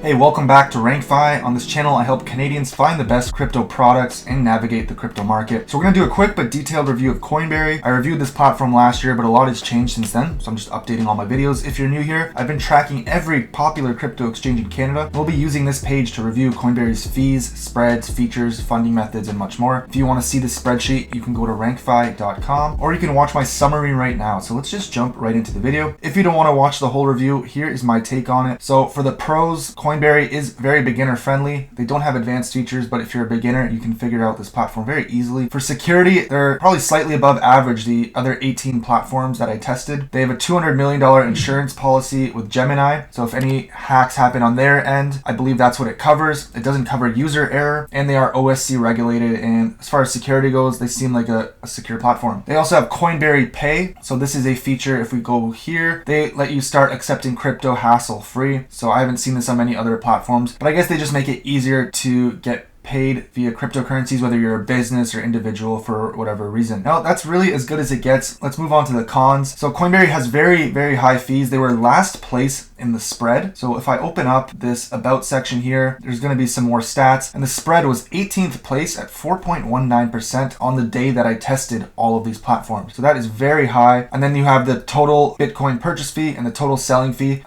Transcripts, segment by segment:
Hey, welcome back to RankFi. On this channel, I help Canadians find the best crypto products and navigate the crypto market. So we're going to do a quick but detailed review of Coinberry. I reviewed this platform last year, but a lot has changed since then, so I'm just updating all my videos. If you're new here, I've been tracking every popular crypto exchange in Canada. We'll be using this page to review Coinberry's fees, spreads, features, funding methods, and much more. If you want to see this spreadsheet, you can go to rankfi.com, or you can watch my summary right now. So let's just jump right into the video. If you don't want to watch the whole review, here is my take on it. So for the pros, Coinberry is very beginner friendly. They don't have advanced features, but if you're a beginner, you can figure out this platform very easily. For security, they're probably slightly above average the other 18 platforms that I tested. They have a $200 million insurance policy with Gemini. So if any hacks happen on their end, I believe that's what it covers. It doesn't cover user error, and they are OSC regulated. And as far as security goes, they seem like a secure platform. They also have Coinberry Pay. So this is a feature. If we go here, they let you start accepting crypto hassle free. So I haven't seen this on many other platforms, but I guess they just make it easier to get paid via cryptocurrencies, whether you're a business or individual for whatever reason. Now, that's really as good as it gets. Let's move on to the cons. So Coinberry has very, very high fees. They were last place in the spread. So if I open up this about section here, there's going to be some more stats. And the spread was 18th place at 4.19% on the day that I tested all of these platforms. So that is very high. And then you have the total Bitcoin purchase fee and the total selling fee.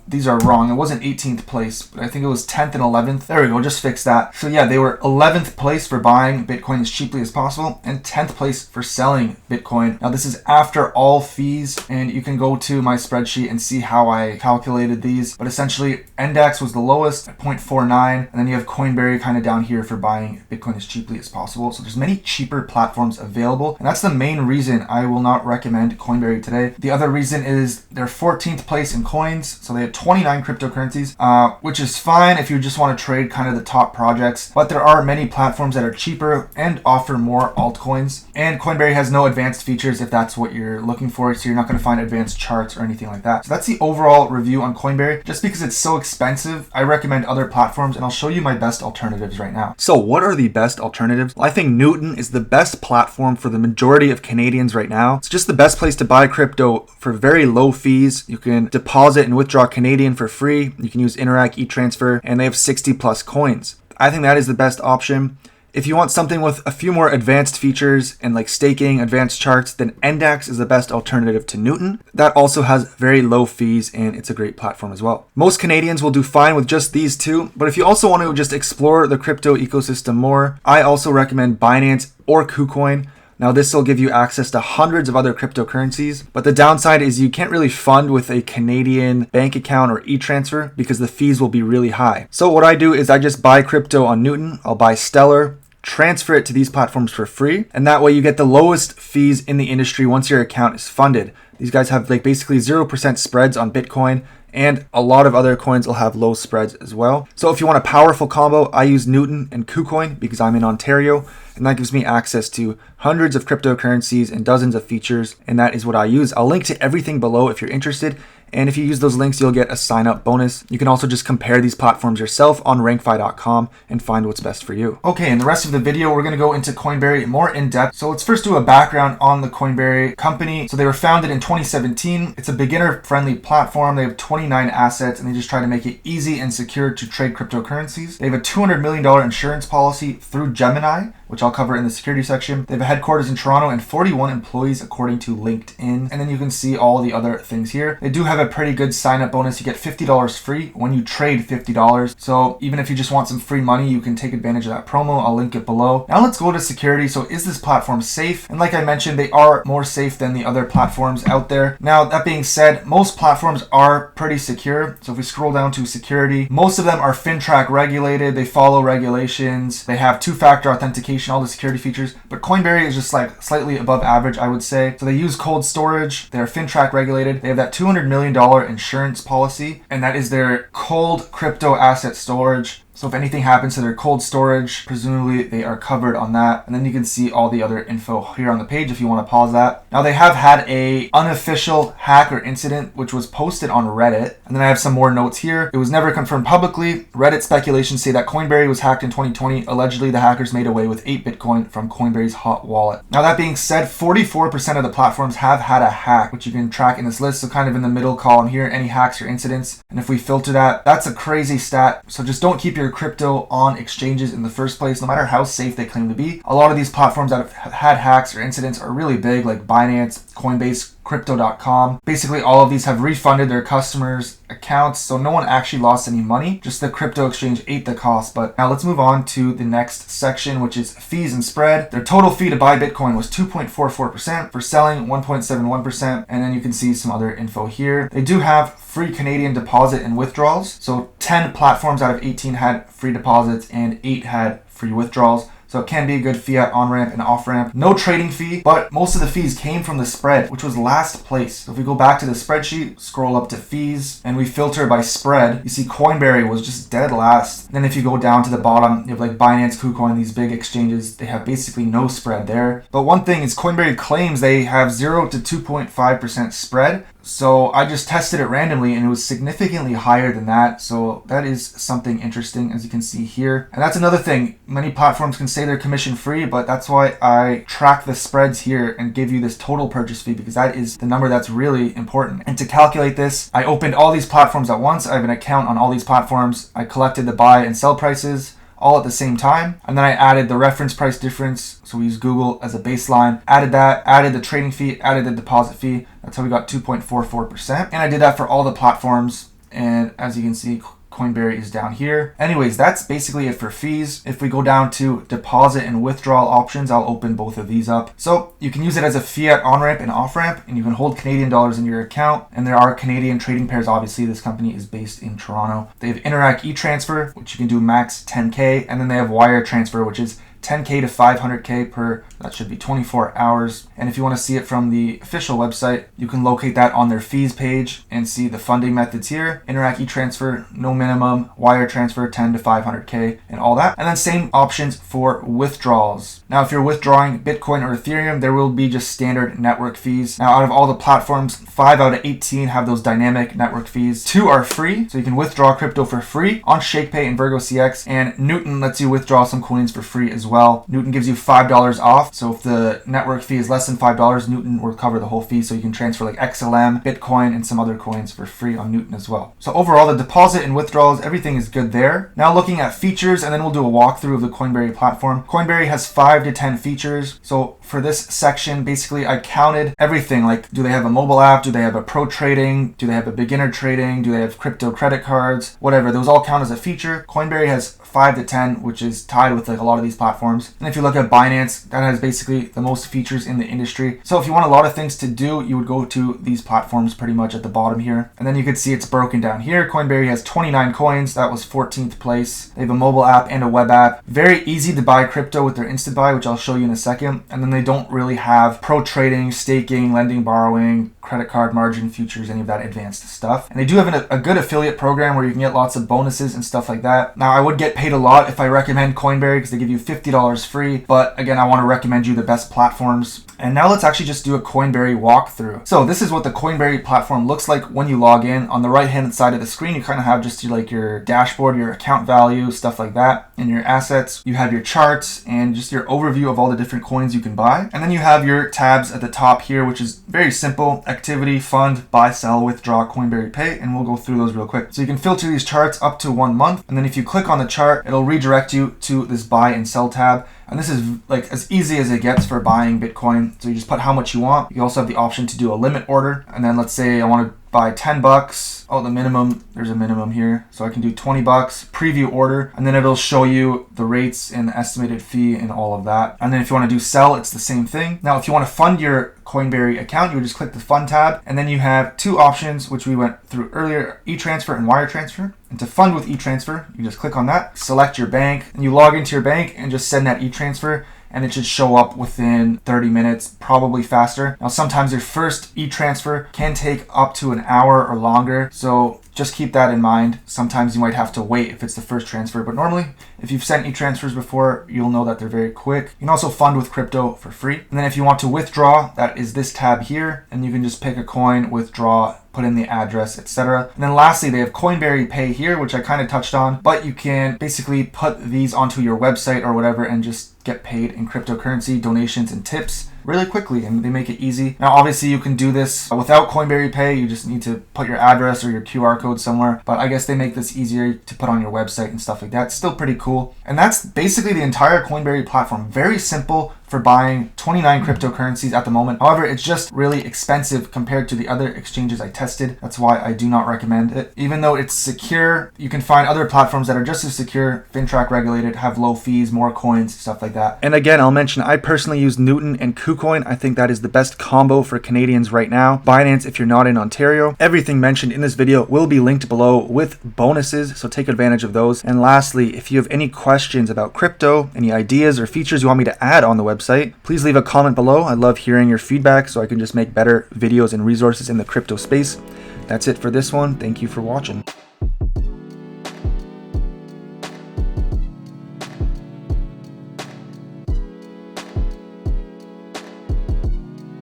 These are wrong. It wasn't 18th place, but I think it was 10th and 11th. There we go. Just fix that. So yeah, they were 11th place for buying Bitcoin as cheaply as possible and 10th place for selling Bitcoin. Now this is after all fees, and you can go to my spreadsheet and see how I calculated these. But essentially, Index was the lowest at 0.49, and then you have Coinberry kind of down here for buying Bitcoin as cheaply as possible. So there's many cheaper platforms available, and that's the main reason I will not recommend Coinberry today. The other reason is they're 14th place in coins, so they have 29 cryptocurrencies, which is fine if you just want to trade kind of the top projects. But there are many platforms that are cheaper and offer more altcoins, and Coinberry has no advanced features if that's what you're looking for, so you're not going to find advanced charts or anything like that. So that's the overall review on Coinberry. Just because it's so expensive, I recommend other platforms, and I'll show you my best alternatives right now. So what are the best alternatives? Well, I think Newton is the best platform for the majority of Canadians right now. It's just the best place to buy crypto for very low fees. You can deposit and withdraw Canadian for free. You can use Interac e-transfer, and they have 60 plus coins. I think that is the best option. If you want something with a few more advanced features and like staking, advanced charts, then Index is the best alternative to Newton. That also has very low fees, and it's a great platform as well. Most Canadians will do fine with just these two, but if you also want to just explore the crypto ecosystem more, I also recommend Binance or KuCoin. Now, this will give you access to hundreds of other cryptocurrencies, but the downside is you can't really fund with a Canadian bank account or e-transfer because the fees will be really high. So what I do is I just buy crypto on Newton. I'll buy Stellar, transfer it to these platforms for free, and that way you get the lowest fees in the industry once your account is funded. These guys have like basically 0% spreads on Bitcoin, and a lot of other coins will have low spreads as well. So if you want a powerful combo, I use Newton and KuCoin because I'm in Ontario, and that gives me access to hundreds of cryptocurrencies and dozens of features, and that is what I use. I'll link to everything below if you're interested, and if you use those links, you'll get a sign-up bonus. You can also just compare these platforms yourself on rankfi.com and find what's best for you. Okay, in the rest of the video, we're going to go into Coinberry more in depth. So let's first do a background on the Coinberry company. So they were founded in 2017. It's a beginner-friendly platform. They have 29 assets, and they just try to make it easy and secure to trade cryptocurrencies. They have a $200 million insurance policy through Gemini, which I'll cover in the security section. They have a headquarters in Toronto and 41 employees according to LinkedIn. And then you can see all the other things here. They do have a pretty good sign-up bonus. You get $50 free when you trade $50. So even if you just want some free money, you can take advantage of that promo. I'll link it below. Now let's go to security. So is this platform safe? And like I mentioned, they are more safe than the other platforms out there. Now, that being said, most platforms are pretty secure. So if we scroll down to security, most of them are FinTrack regulated. They follow regulations. They have two-factor authentication, all the security features. But Coinberry is just like slightly above average, I would say. So they use cold storage. They're FinTrack regulated. They have that $200 million insurance policy, and that is their cold crypto asset storage. So if anything happens to their cold storage, presumably they are covered on that. And then you can see all the other info here on the page if you want to pause that. Now they have had a unofficial hack or incident which was posted on Reddit. And then I have some more notes here. It was never confirmed publicly. Reddit speculations say that Coinberry was hacked in 2020. Allegedly, the hackers made away with 8 Bitcoin from Coinberry's hot wallet. Now that being said, 44% of the platforms have had a hack, which you can track in this list. So kind of in the middle column here, any hacks or incidents. And if we filter that, that's a crazy stat. So just don't keep your crypto on exchanges in the first place, no matter how safe they claim to be. A lot of these platforms that have had hacks or incidents are really big, like Binance, Coinbase, Crypto.com. Basically, all of these have refunded their customers' accounts, so no one actually lost any money. Just the crypto exchange ate the cost. But now let's move on to the next section, which is fees and spread. Their total fee to buy Bitcoin was 2.44%, for selling 1.71%, and then you can see some other info here. They do have free Canadian deposit and withdrawals. So 10 platforms out of 18 had free deposits and 8 had free withdrawals. So it can be a good fiat on-ramp and off-ramp. No trading fee, but most of the fees came from the spread, which was last place. So if we go back to the spreadsheet, scroll up to fees, and we filter by spread, you see Coinberry was just dead last. Then if you go down to the bottom, you have like Binance, KuCoin, these big exchanges, they have basically no spread there. But one thing is Coinberry claims they have 0 to 2.5% spread. So I just tested it randomly and it was significantly higher than that. So that is something interesting, as you can see here. And that's another thing. Many platforms can say they're commission free, but that's why I track the spreads here and give you this total purchase fee, because that is the number that's really important. And to calculate this, I opened all these platforms at once. I have an account on all these platforms. I collected the buy and sell prices all at the same time. And then I added the reference price difference. So we use Google as a baseline, added that, added the trading fee, added the deposit fee. That's how we got 2.44%. And I did that for all the platforms. And as you can see, Coinberry is down here. Anyways, that's basically it for fees. If we go down to deposit and withdrawal options, I'll open both of these up. So you can use it as a fiat on-ramp and off-ramp, and you can hold Canadian dollars in your account. And there are Canadian trading pairs. Obviously, this company is based in Toronto. They have Interac e-transfer, which you can do max 10K. And then they have wire transfer, which is 10K to 500K per, that should be 24 hours. And if you want to see it from the official website, you can locate that on their fees page and see the funding methods here. Interac e-transfer, no minimum, wire transfer 10 to 500K and all that. And then same options for withdrawals. Now, if you're withdrawing Bitcoin or Ethereum, there will be just standard network fees. Now, out of all the platforms, 5 out of 18 have those dynamic network fees. 2 are free, so you can withdraw crypto for free on ShakePay and Virgo CX. And Newton lets you withdraw some coins for free as well. Newton gives you $5 off. So if the network fee is less than $5, Newton will cover the whole fee. So you can transfer like XLM, Bitcoin, and some other coins for free on Newton as well. So overall, the deposit and withdrawals, everything is good there. Now looking at features, and then we'll do a walkthrough of the Coinberry platform. Coinberry has 5 to 10 features. So for this section, basically I counted everything. Like, do they have a mobile app? Do they have a pro trading? Do they have a beginner trading? Do they have crypto credit cards? Whatever, those all count as a feature. Coinberry has 5 to 10, which is tied with like a lot of these platforms. And if you look at Binance, that has basically the most features in the industry. So if you want a lot of things to do, you would go to these platforms pretty much at the bottom here. And then you can see it's broken down here. Coinberry has 29 coins. That was 14th place. They have a mobile app and a web app. Very easy to buy crypto with their instant buy, which I'll show you in a second. And then they don't really have pro trading, staking, lending, borrowing, credit card margin, futures, any of that advanced stuff. And they do have a good affiliate program where you can get lots of bonuses and stuff like that. Now, I would get paid a lot if I recommend Coinberry because they give you $50 free. But again, I want to recommend you the best platforms. And now let's actually just do a Coinberry walkthrough. So this is what the Coinberry platform looks like when you log in. On the right-hand side of the screen, you kind of have just your dashboard, your account value, stuff like that. And your assets, you have your charts and just your overview of all the different coins you can buy. And then you have your tabs at the top here, which is very simple. Activity, fund, buy, sell, withdraw, Coinberry Pay. And we'll go through those real quick. So you can filter these charts up to 1 month. And then if you click on the chart, it'll redirect you to this buy and sell tab. And this is like as easy as it gets for buying Bitcoin. So you just put how much you want. You also have the option to do a limit order. And then let's say I want to buy $10. Oh, the minimum, there's a minimum here. So I can do $20, preview order, and then it'll show you the rates and the estimated fee and all of that. And then if you want to do sell, it's the same thing. Now, if you want to fund your Coinberry account, you would just click the fund tab. And then you have 2 options, which we went through earlier, e-transfer and wire transfer. And to fund with e-transfer, you just click on that, select your bank, and you log into your bank and just send that e-transfer. And it should show up within 30 minutes, probably faster. Now, sometimes your first e-transfer can take up to an hour or longer. So just keep that in mind. Sometimes you might have to wait if it's the first transfer, but normally if you've sent e-transfers before, you'll know that they're very quick. You can also fund with crypto for free. And then if you want to withdraw, that is this tab here, and you can just pick a coin, withdraw, put in the address, etc. And then lastly, they have Coinberry Pay here, which I kind of touched on, but you can basically put these onto your website or whatever and just get paid in cryptocurrency, donations and tips really quickly, and they make it easy. Now obviously you can do this without Coinberry Pay. You just need to put your address or your QR code somewhere, but I guess they make this easier to put on your website and stuff like that. It's still pretty cool. And that's basically the entire Coinberry platform. Very simple for buying 29 cryptocurrencies at the moment. However, it's just really expensive compared to the other exchanges I tested. That's why I do not recommend it. Even though it's secure, you can find other platforms that are just as secure, FinTrack regulated, have low fees, more coins, stuff like that. And again, I'll mention I personally use Newton and KuCoin. I think that is the best combo for Canadians right now. Binance if you're not in Ontario. Everything mentioned in this video will be linked below with bonuses, so take advantage of those. And lastly, if you have any questions about crypto, any ideas or features you want me to add on the website, please leave a comment below. I love hearing your feedback so I can just make better videos and resources in the crypto space. That's it for this one. Thank you for watching.